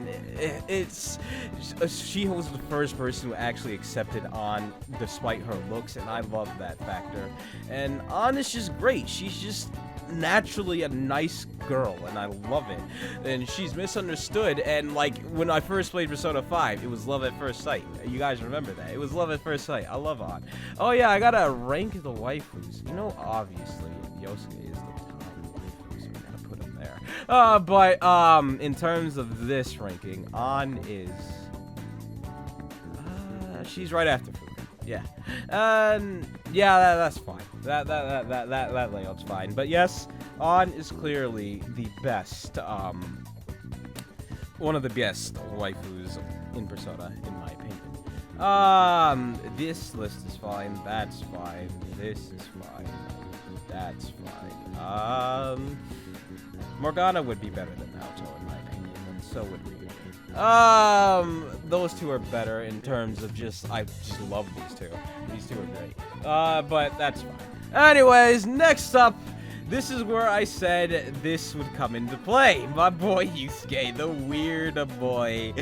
Shiho was the first person who actually accepted An despite her looks, and I love that factor. And An is just great. She's just naturally a nice girl, and I love it. And she's misunderstood, and like when I first played Persona 5, it was love at first sight. You guys remember that? It was love at first sight. I love An. Oh yeah, I gotta rank the waifus. You know, obviously Yosuke is the top waifu, so we gotta put him there. But in terms of this ranking, An is she's right after Fuka. Yeah. Yeah, that's fine. That layout's fine. But yes, An is clearly the best, one of the best waifus in Persona, in my opinion. This list is fine, that's fine, this is fine, that's fine. Morgana would be better than Naoto, in my opinion, and so would Ryuji. Those two are better in terms of I just love these two. These two are great. But that's fine. Anyways, next up, this is where I said this would come into play. My boy Yusuke, the weird boy.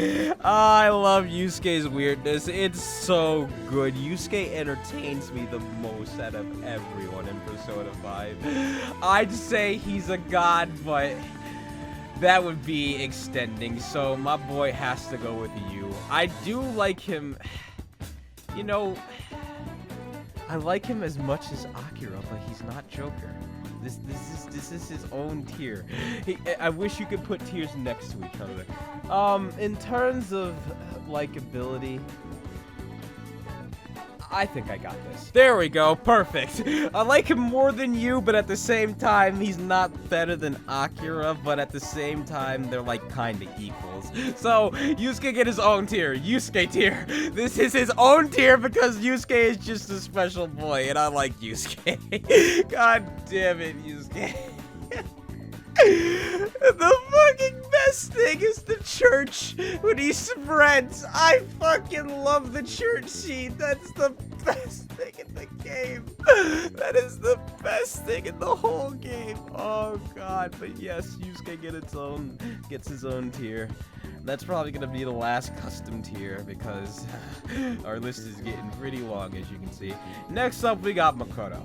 I love Yusuke's weirdness. It's so good. Yusuke entertains me the most out of everyone in Persona 5. I'd say he's a god, but that would be extending, so my boy has to go with you. I do like him, you know, I like him as much as Akira, but he's not Joker. This is his own tier. I wish you could put tiers next to each other. In terms of likability, I think I got this. There we go, perfect. I like him more than you, but at the same time, he's not better than Akira, but at the same time, they're like kinda equals. So, Yusuke get his own tier, Yusuke tier. This is his own tier because Yusuke is just a special boy, and I like Yusuke. God damn it, Yusuke. The fucking best thing is the church when he spreads. I fucking love the church scene. That's the best thing in the game. That is the best thing in the whole game. Oh god, but yes, Yusuke gets his own tier. That's probably gonna be the last custom tier because our list is getting pretty long, as you can see. Next up, we got Makoto.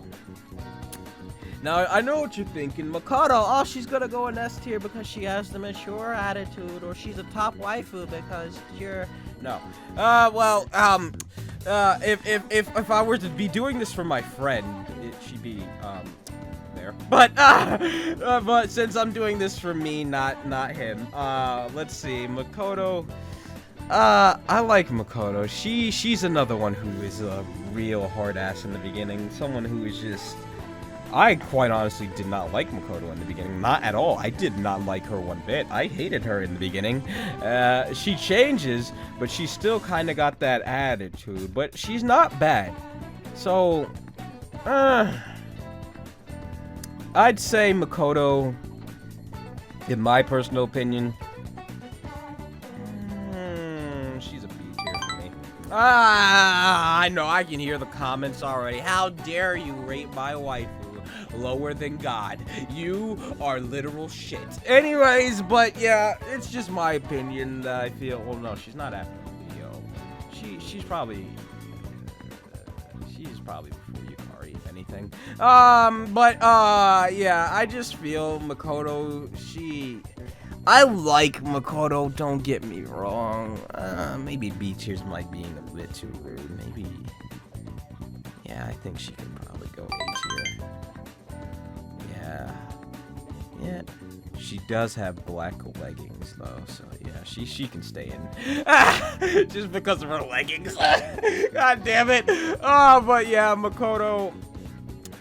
Now, I know what you're thinking. Makoto, oh, she's gonna go in S tier because she has the mature attitude, or she's a top waifu because you're... No. If I were to be doing this for my friend, she'd be, there. But since I'm doing this for me, not him, let's see, Makoto... I like Makoto. She's another one who is a real hard ass in the beginning. Someone who is just... I quite honestly did not like Makoto in the beginning. Not at all. I did not like her one bit. I hated her in the beginning. She changes, but she still kind of got that attitude. But she's not bad. So, I'd say Makoto, in my personal opinion, she's a B tier for me. I know, I can hear the comments already. How dare you rate my waifu lower than God? You are literal shit. Anyways, but yeah, it's just my opinion that I feel. Well, no, she's not after the video. She's probably before Yukari, if anything. Yeah, I just feel Makoto. I like Makoto. Don't get me wrong. Maybe B tier's might be a bit too rude. Maybe. Yeah, I think she can probably go A tier. Yeah, she does have black leggings though, so yeah, she can stay in. Just because of her leggings. God damn it. Oh, but yeah, Makoto,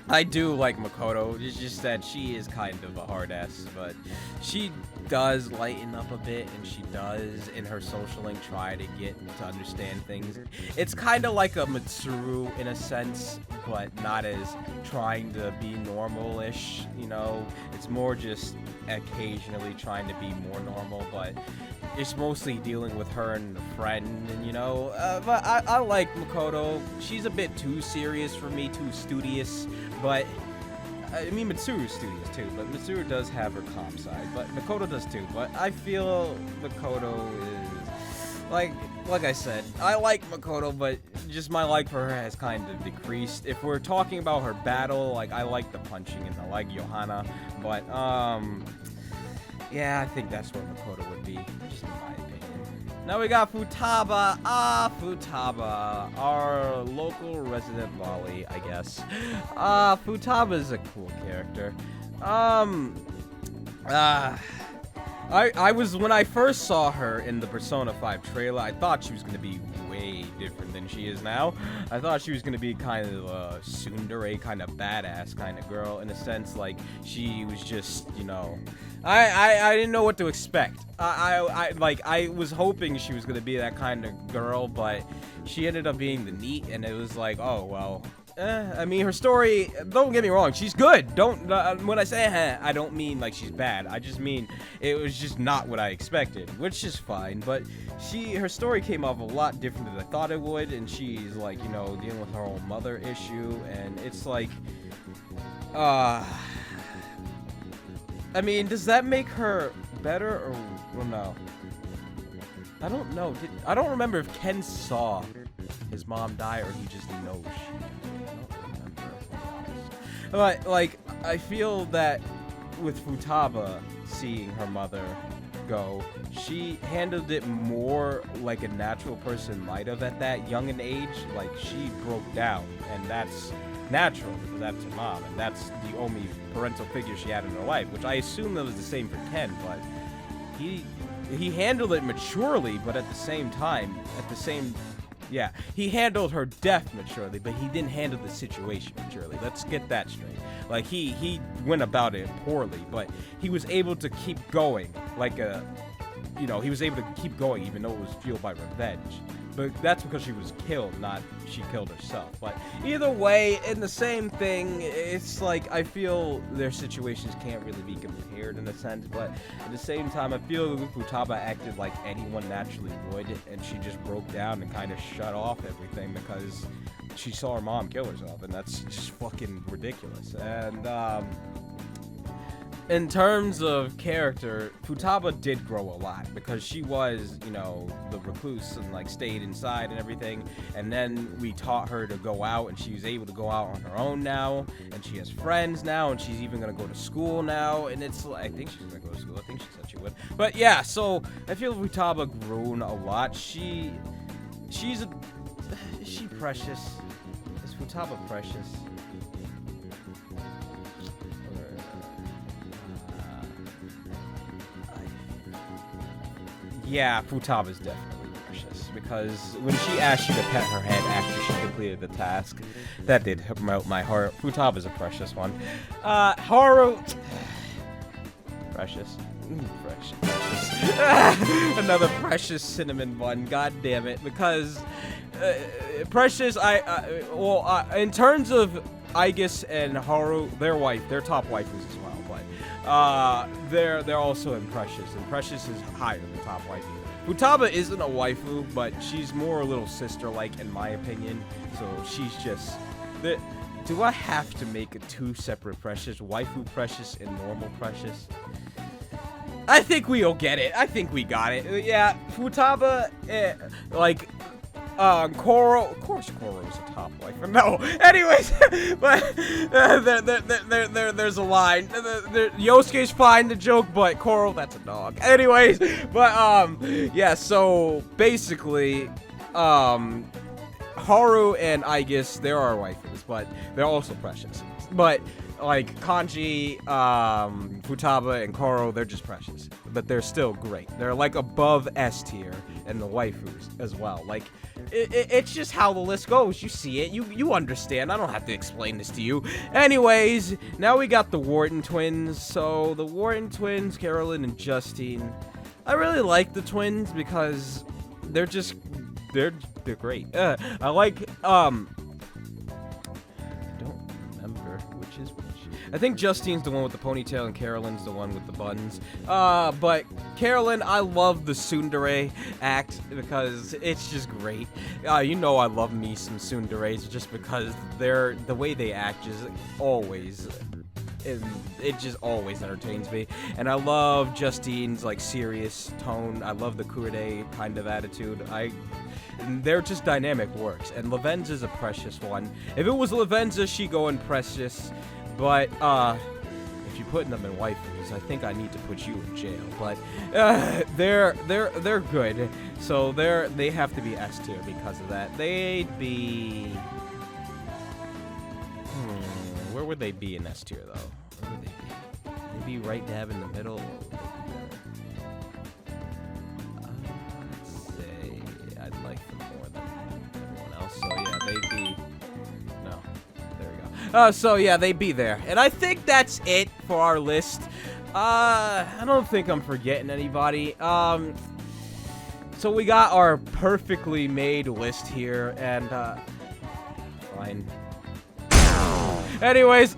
I do like Makoto. It's just that she is kind of a hard ass, but she does lighten up a bit, and she does in her social link try to get to understand things. It's kind of like a Mitsuru in a sense, but not as trying to be normal-ish, you know. It's more just occasionally trying to be more normal, but it's mostly dealing with her and a friend, and you know, but I like Makoto. She's a bit too serious for me, too studious, but I mean, Mitsuru's studious too, but Mitsuru does have her calm side, but Makoto does too. But I feel Makoto is like I said, I like Makoto, but just my like for her has kind of decreased. If we're talking about her battle, like, I like the punching and I like Johanna, but, yeah, I think that's where Makoto would be, just in my opinion. Now we got Futaba. Futaba, our local resident lolly, I guess. Futaba is a cool character. When I first saw her in the Persona 5 trailer, I thought she was gonna be way different than she is now. I thought she was gonna be kind of a tsundere, kind of badass kind of girl, in a sense, like, she was just, you know, I didn't know what to expect. I was hoping she was gonna be that kind of girl, but she ended up being the NEET, and it was like, oh, well, I mean, her story, don't get me wrong, she's good. When I say I don't mean like she's bad. I just mean it was just not what I expected, which is fine. But her story came off a lot different than I thought it would, and she's like, you know, dealing with her own mother issue, and it's like, I mean, does that make her better or well, no? I don't know. I don't remember if Ken saw his mom die or he just knows she died. But, like, I feel that with Futaba seeing her mother go, she handled it more like a natural person might have at that young an age. Like, she broke down, and that's natural because that's her mom, and that's the only parental figure she had in her life, which I assume that was the same for Ken, but he handled it maturely, but at the same time, yeah, he handled her death maturely, but he didn't handle the situation maturely. Let's get that straight. Like, he went about it poorly, but he was able to keep going, like he was able to keep going even though it was fueled by revenge. But that's because she was killed, not she killed herself. But either way, in the same thing, it's like, I feel their situations can't really be compared in a sense, but at the same time, I feel Futaba acted like anyone naturally would, and she just broke down and kind of shut off everything because she saw her mom kill herself, and that's just fucking ridiculous. And, in terms of character, Futaba did grow a lot because she was, you know, the recluse and like stayed inside and everything, and then we taught her to go out, and she was able to go out on her own now, and she has friends now, and she's even gonna go to school now, and it's like, I think she's gonna go to school. I think she said she would. But yeah, so I feel Futaba grown a lot. She's precious? Is Futaba precious? Yeah, Futaba's definitely precious, because when she asked you to pet her head after she completed the task, that did melt my heart. Futaba's a precious one. Haru... Precious. Precious. Another precious cinnamon bun, god damn it, because... Precious, in terms of Aigis and Haru, their top waifus as well. They're also in Precious, and Precious is higher than top waifu. Futaba isn't a waifu, but she's more a little sister-like in my opinion. So she's just do I have to make it two separate Precious? Waifu Precious and normal Precious? I think we'll get it. I think we got it. Yeah, Futaba, Koro, of course Koro is a top wife. No, anyways, but there's a line. Yosuke's fine, the joke, but Koro, that's a dog. Anyways, but yeah. So basically, Haru and Aigis, they're our waifus, but they're also precious. But like Kanji, Futaba, and Koro, they're just precious, but they're still great. They're like above S tier and the waifus as well. Like. It's just how the list goes. You see it. You understand. I don't have to explain this to you. Anyways, now we got the Warden Twins. So, the Warden Twins, Carolyn and Justine. I really like the twins because they're great. I like, I don't remember which is which. I think Justine's the one with the ponytail and Carolyn's the one with the buns. But Carolyn, I love the tsundere act because it's just great. You know I love me some tsunderes just because the way they act is always and it just always entertains me. And I love Justine's like serious tone. I love the Kurede kind of attitude. They're just dynamic works, and Lavenza's a precious one. If it was Lavenza, she'd go in precious, but if you put them in waifus, I think I need to put you in jail. But they're good, so they have to be S tier because of that. They'd be where would they be in S tier though? Where would they be? They'd be right dab in the middle. Let's say I'd like them more than everyone else. So yeah, they'd be no. There we go. So yeah, they'd be there. And I think that's it for our list. I don't think I'm forgetting anybody. So we got our perfectly made list here, and fine. Anyways,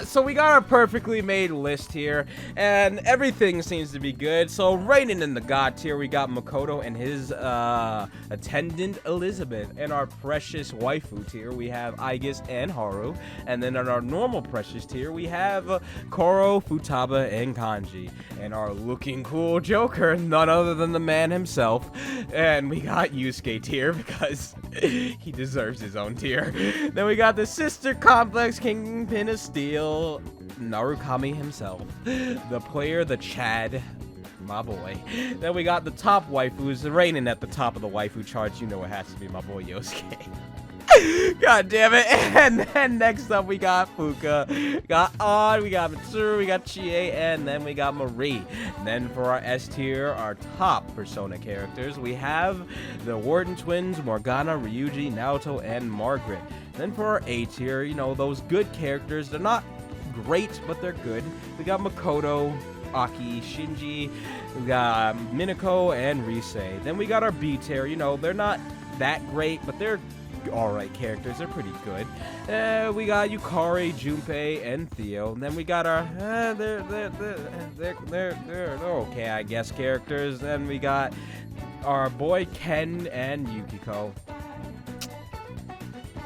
so we got our perfectly made list here, and everything seems to be good. So reigning in the god tier, we got Makoto and his attendant Elizabeth. In our precious waifu tier, we have Aigis and Haru. And then in our normal precious tier, we have Koro, Futaba, and Kanji. And our looking cool Joker, none other than the man himself. And we got Yusuke tier because he deserves his own tier. Then we got the sister complex Kingpin of Steel, Narukami himself, the player, the Chad, my boy. Then we got the top waifus, reigning at the top of the waifu charts. You know it has to be my boy Yosuke. God damn it. And then next up we got Fuka, got Odd, we got Mitsuru, we got Chie, and then we got Marie. And then for our S tier, our top Persona characters, we have the Warden Twins, Morgana, Ryuji, Naoto, and Margaret. Then for our A tier, you know, those good characters, they're not great, but they're good. We got Makoto, Aki, Shinji, we got Minako, and Rise. Then we got our B tier, you know, they're not that great, but they're alright characters, they're pretty good. We got Yukari, Junpei, and Theo. And then we got our they're okay, I guess, characters. Then we got our boy Ken and Yukiko.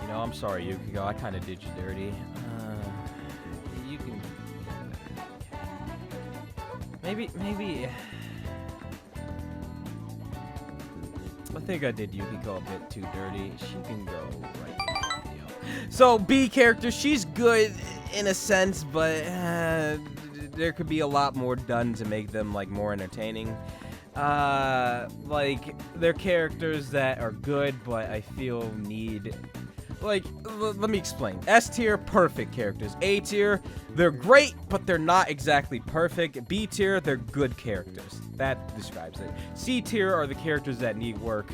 You know, I'm sorry, Yukiko, I kind of did you dirty. You can maybe. I think I did Yukiko a bit too dirty. She can go right to the video. So, B character, she's good in a sense, but there could be a lot more done to make them, like, more entertaining. Like, they're characters that are good, but I feel need... Like, let me explain. S tier, perfect characters. A tier, they're great, but they're not exactly perfect. B tier, they're good characters. That describes it. C tier are the characters that need work.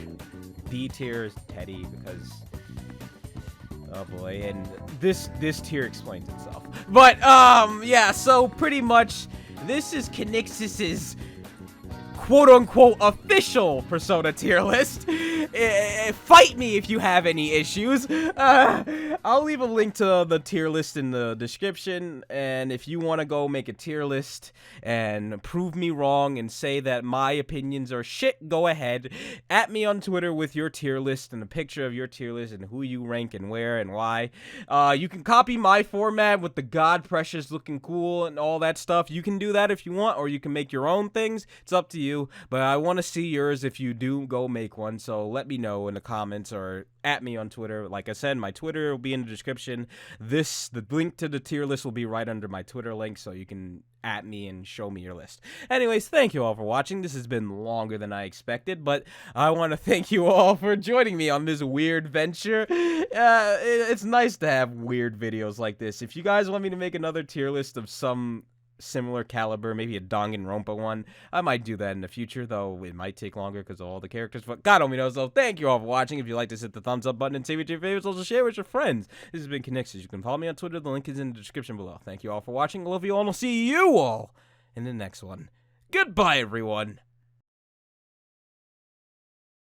D tier is Teddy because... Oh boy, and this tier explains itself. But, yeah, so pretty much, this is Kinixis's quote-unquote official Persona tier list. Fight me if you have any issues. I'll leave a link to the tier list in the description, and if you want to go make a tier list and prove me wrong and say that my opinions are shit, go ahead. At me on Twitter with your tier list and a picture of your tier list and who you rank and where and why. You can copy my format with the God Precious looking cool and all that stuff. You can do that if you want, or you can make your own things. It's up to you. But I want to see yours if you do go make one, so let me know in the comments or at me on Twitter. Like I said, my Twitter will be in the description. The link to the tier list will be right under my Twitter link, so you can at me and show me your list. Anyways, thank you all for watching. This has been longer than I expected, but I want to thank you all for joining me on this weird venture. It's nice to have weird videos like this. If you guys want me to make another tier list of some similar caliber, maybe a Danganronpa one, I might do that in the future, though it might take longer because of all the characters, but God only knows. So thank you all for watching. If you like this, hit the thumbs up button and save it to your favorites. Also share with your friends. This has been Kinixis. You can follow me on Twitter. The link is in the description below. Thank you all for watching. I love you all, and I'll see you all in the next one. Goodbye, everyone.